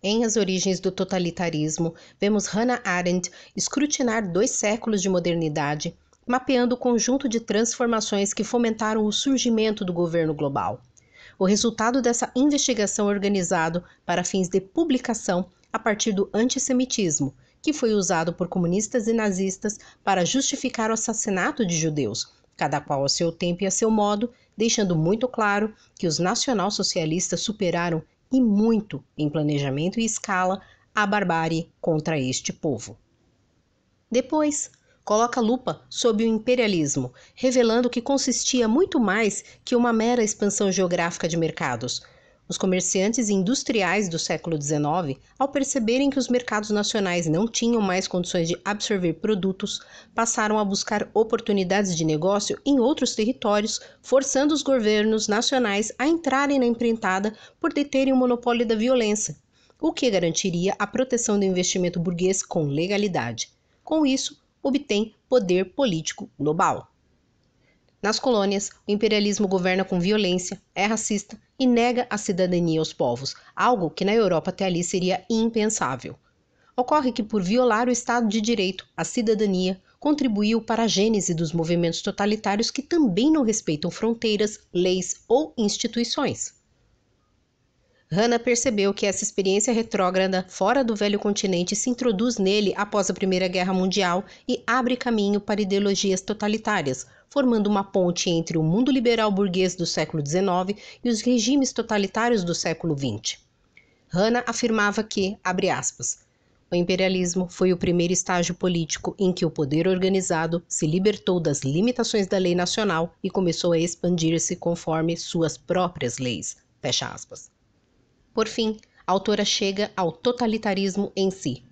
Em As Origens do Totalitarismo, vemos Hannah Arendt escrutinar 2 séculos de modernidade, mapeando o conjunto de transformações que fomentaram o surgimento do governo global. O resultado dessa investigação é organizado para fins de publicação a partir do antissemitismo, que foi usado por comunistas e nazistas para justificar o assassinato de judeus, cada qual a seu tempo e a seu modo, deixando muito claro que os nacionalsocialistas superaram e muito em planejamento e escala a barbárie contra este povo. Depois, coloca a lupa sobre o imperialismo, revelando que consistia muito mais que uma mera expansão geográfica de mercados. Os comerciantes industriais do século XIX, ao perceberem que os mercados nacionais não tinham mais condições de absorver produtos, passaram a buscar oportunidades de negócio em outros territórios, forçando os governos nacionais a entrarem na empreitada por deterem o monopólio da violência, o que garantiria a proteção do investimento burguês com legalidade. Com isso, obtém poder político global. Nas colônias, o imperialismo governa com violência, é racista e nega a cidadania aos povos, algo que na Europa até ali seria impensável. Ocorre que, por violar o Estado de Direito, a cidadania contribuiu para a gênese dos movimentos totalitários que também não respeitam fronteiras, leis ou instituições. Hannah percebeu que essa experiência retrógrada fora do velho continente se introduz nele após a Primeira Guerra Mundial e abre caminho para ideologias totalitárias, formando uma ponte entre o mundo liberal burguês do século XIX e os regimes totalitários do século XX. Hannah afirmava que, abre aspas, o imperialismo foi o primeiro estágio político em que o poder organizado se libertou das limitações da lei nacional e começou a expandir-se conforme suas próprias leis. Fecha aspas. Por fim, a autora chega ao totalitarismo em si.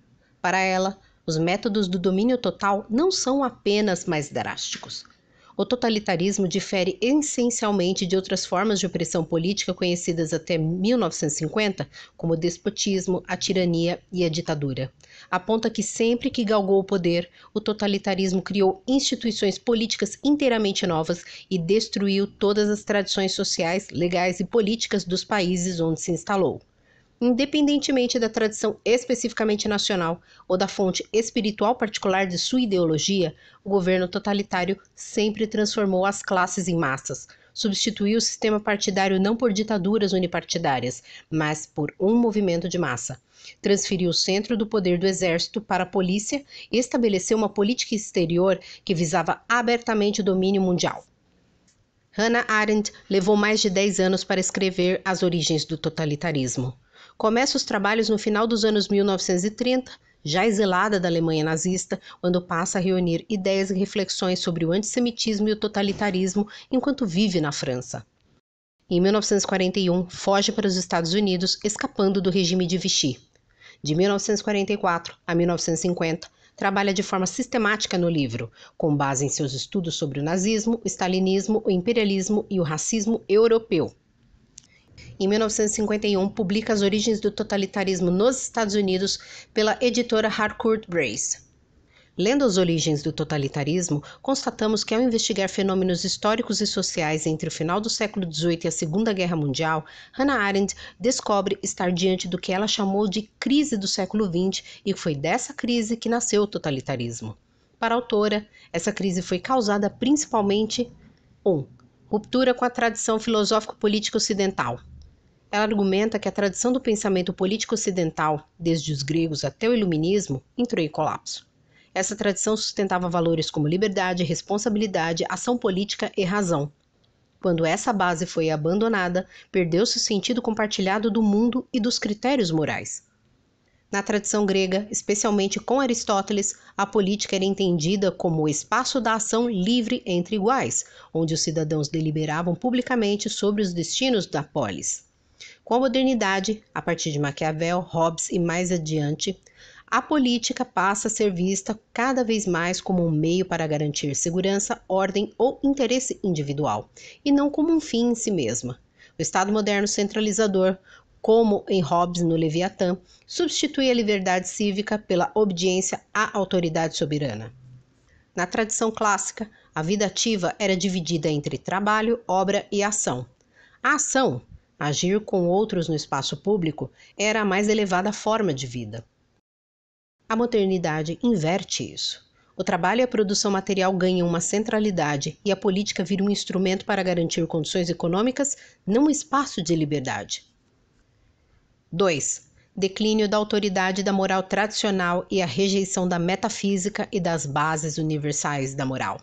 Para ela, os métodos do domínio total não são apenas mais drásticos. O totalitarismo difere essencialmente de outras formas de opressão política conhecidas até 1950, como o despotismo, a tirania e a ditadura. Aponta que sempre que galgou o poder, o totalitarismo criou instituições políticas inteiramente novas e destruiu todas as tradições sociais, legais e políticas dos países onde se instalou. Independentemente da tradição especificamente nacional ou da fonte espiritual particular de sua ideologia, o governo totalitário sempre transformou as classes em massas, substituiu o sistema partidário não por ditaduras unipartidárias, mas por um movimento de massa. Transferiu o centro do poder do exército para a polícia e estabeleceu uma política exterior que visava abertamente o domínio mundial. Hannah Arendt levou mais de 10 anos para escrever As Origens do Totalitarismo. Começa os trabalhos no final dos anos 1930, já exilada da Alemanha nazista, quando passa a reunir ideias e reflexões sobre o antissemitismo e o totalitarismo enquanto vive na França. Em 1941, foge para os Estados Unidos, escapando do regime de Vichy. De 1944 a 1950, trabalha de forma sistemática no livro, com base em seus estudos sobre o nazismo, o stalinismo, o imperialismo e o racismo europeu. Em 1951, publica As Origens do Totalitarismo nos Estados Unidos pela editora Harcourt Brace. Lendo As Origens do Totalitarismo, constatamos que ao investigar fenômenos históricos e sociais entre o final do século XVIII e a Segunda Guerra Mundial, Hannah Arendt descobre estar diante do que ela chamou de crise do século XX e foi dessa crise que nasceu o totalitarismo. Para a autora, essa crise foi causada principalmente 1. Ruptura com a tradição filosófico-política ocidental. Ela argumenta que a tradição do pensamento político ocidental, desde os gregos até o iluminismo, entrou em colapso. Essa tradição sustentava valores como liberdade, responsabilidade, ação política e razão. Quando essa base foi abandonada, perdeu-se o sentido compartilhado do mundo e dos critérios morais. Na tradição grega, especialmente com Aristóteles, a política era entendida como o espaço da ação livre entre iguais, onde os cidadãos deliberavam publicamente sobre os destinos da polis. Com a modernidade, a partir de Maquiavel, Hobbes e mais adiante, a política passa a ser vista cada vez mais como um meio para garantir segurança, ordem ou interesse individual, e não como um fim em si mesma. O Estado moderno centralizador, como em Hobbes no Leviatã, substitui a liberdade cívica pela obediência à autoridade soberana. Na tradição clássica, a vida ativa era dividida entre trabalho, obra e ação. A ação, Agir com outros no espaço público era a mais elevada forma de vida. A modernidade inverte isso. O trabalho e a produção material ganham uma centralidade e a política vira um instrumento para garantir condições econômicas, não um espaço de liberdade. 2. Declínio da autoridade da moral tradicional e a rejeição da metafísica e das bases universais da moral.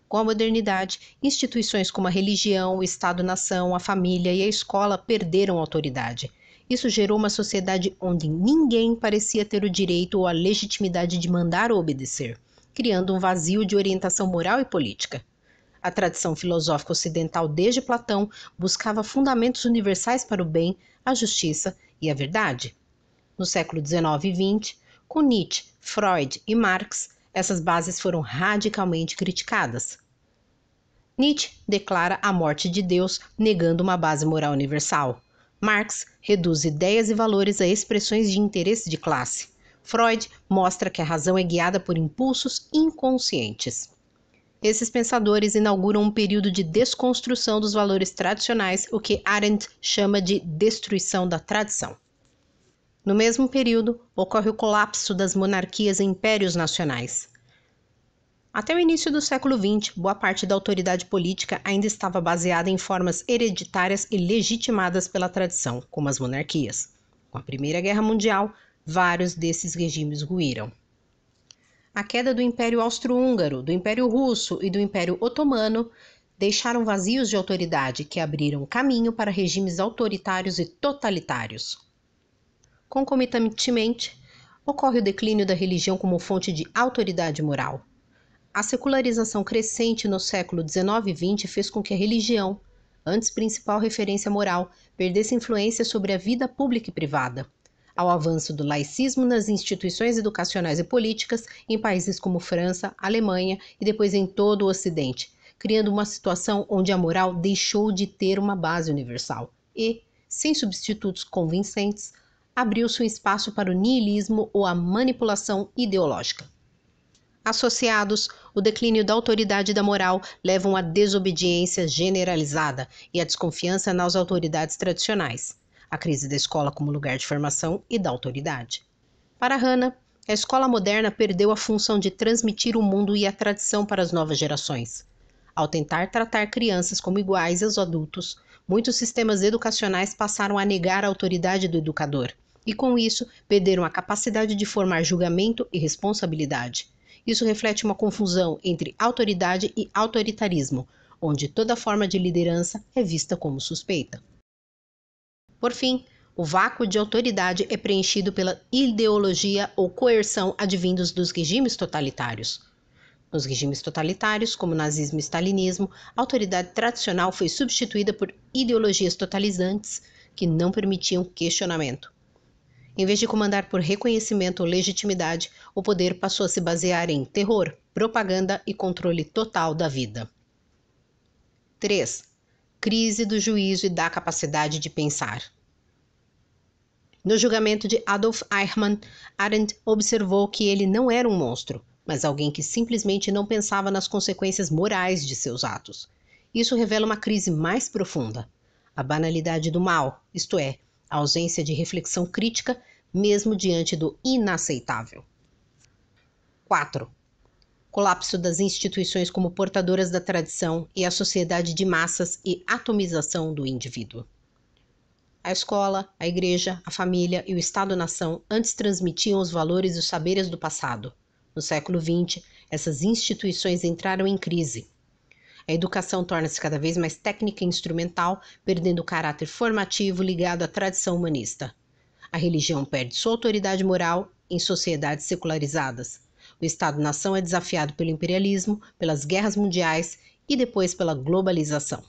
Com a modernidade, instituições como a religião, o Estado-nação, a família e a escola perderam autoridade. Isso gerou uma sociedade onde ninguém parecia ter o direito ou a legitimidade de mandar ou obedecer, criando um vazio de orientação moral e política. A tradição filosófica ocidental desde Platão buscava fundamentos universais para o bem, a justiça e a verdade. No século XIX e XX, com Nietzsche, Freud e Marx, essas bases foram radicalmente criticadas. Nietzsche declara a morte de Deus, negando uma base moral universal. Marx reduz ideias e valores a expressões de interesse de classe. Freud mostra que a razão é guiada por impulsos inconscientes. Esses pensadores inauguram um período de desconstrução dos valores tradicionais, o que Arendt chama de destruição da tradição. No mesmo período, ocorre o colapso das monarquias e impérios nacionais. Até o início do século XX, boa parte da autoridade política ainda estava baseada em formas hereditárias e legitimadas pela tradição, como as monarquias. Com a Primeira Guerra Mundial, vários desses regimes ruíram. A queda do Império Austro-Húngaro, do Império Russo e do Império Otomano deixaram vazios de autoridade que abriram caminho para regimes autoritários e totalitários. Concomitantemente, ocorre o declínio da religião como fonte de autoridade moral. A secularização crescente no século XIX e XX fez com que a religião, antes principal referência moral, perdesse influência sobre a vida pública e privada. Ao avanço do laicismo nas instituições educacionais e políticas em países como França, Alemanha e depois em todo o Ocidente, criando uma situação onde a moral deixou de ter uma base universal e, sem substitutos convincentes, abriu-se um espaço para o niilismo ou a manipulação ideológica. Associados, o declínio da autoridade da moral levam à desobediência generalizada e à desconfiança nas autoridades tradicionais, a crise da escola como lugar de formação e da autoridade. Para Hannah, a escola moderna perdeu a função de transmitir o mundo e a tradição para as novas gerações. Ao tentar tratar crianças como iguais aos adultos, muitos sistemas educacionais passaram a negar a autoridade do educador e, com isso, perderam a capacidade de formar julgamento e responsabilidade. Isso reflete uma confusão entre autoridade e autoritarismo, onde toda forma de liderança é vista como suspeita. Por fim, o vácuo de autoridade é preenchido pela ideologia ou coerção advindos dos regimes totalitários. Nos regimes totalitários, como o nazismo e stalinismo, a autoridade tradicional foi substituída por ideologias totalizantes que não permitiam questionamento. Em vez de comandar por reconhecimento ou legitimidade, o poder passou a se basear em terror, propaganda e controle total da vida. 3. Crise do juízo e da capacidade de pensar. No julgamento de Adolf Eichmann, Arendt observou que ele não era um monstro, mas alguém que simplesmente não pensava nas consequências morais de seus atos. Isso revela uma crise mais profunda, a banalidade do mal, isto é, a ausência de reflexão crítica, mesmo diante do inaceitável. 4. Colapso das instituições como portadoras da tradição e a sociedade de massas e atomização do indivíduo. A escola, a igreja, a família e o Estado-nação antes transmitiam os valores e os saberes do passado. No século XX, essas instituições entraram em crise. A educação torna-se cada vez mais técnica e instrumental, perdendo o caráter formativo ligado à tradição humanista. A religião perde sua autoridade moral em sociedades secularizadas. O Estado-nação é desafiado pelo imperialismo, pelas guerras mundiais e depois pela globalização.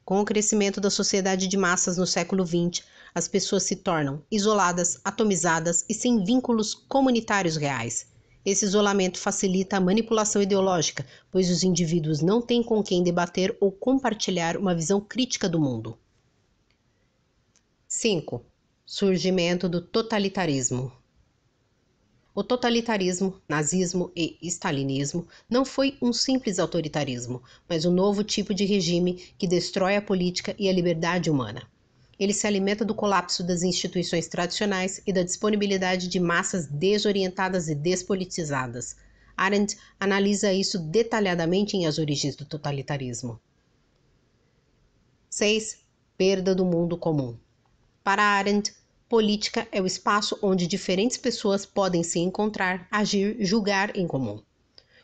Com o crescimento da sociedade de massas no século XX, as pessoas se tornam isoladas, atomizadas e sem vínculos comunitários reais. Esse isolamento facilita a manipulação ideológica, pois os indivíduos não têm com quem debater ou compartilhar uma visão crítica do mundo. 5. Surgimento do totalitarismo. O totalitarismo, nazismo e stalinismo não foi um simples autoritarismo, mas um novo tipo de regime que destrói a política e a liberdade humana. Ele se alimenta do colapso das instituições tradicionais e da disponibilidade de massas desorientadas e despolitizadas. Arendt analisa isso detalhadamente em As Origens do Totalitarismo. 6. Perda do mundo comum. Para Arendt, política é o espaço onde diferentes pessoas podem se encontrar, agir, julgar em comum.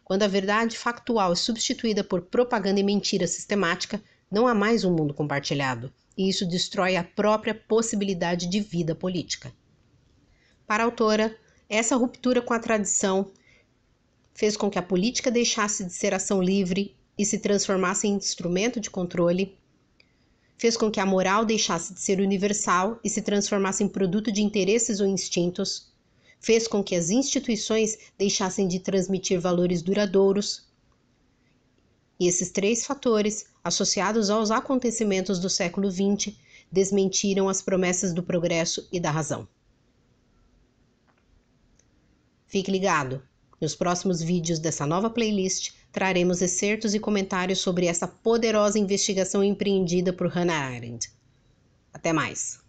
Quando a verdade factual é substituída por propaganda e mentira sistemática, não há mais um mundo compartilhado, e isso destrói a própria possibilidade de vida política. Para a autora, essa ruptura com a tradição fez com que a política deixasse de ser ação livre e se transformasse em instrumento de controle, fez com que a moral deixasse de ser universal e se transformasse em produto de interesses ou instintos, fez com que as instituições deixassem de transmitir valores duradouros. E esses três fatores, associados aos acontecimentos do século XX, desmentiram as promessas do progresso e da razão. Fique ligado! Nos próximos vídeos dessa nova playlist, traremos excertos e comentários sobre essa poderosa investigação empreendida por Hannah Arendt. Até mais!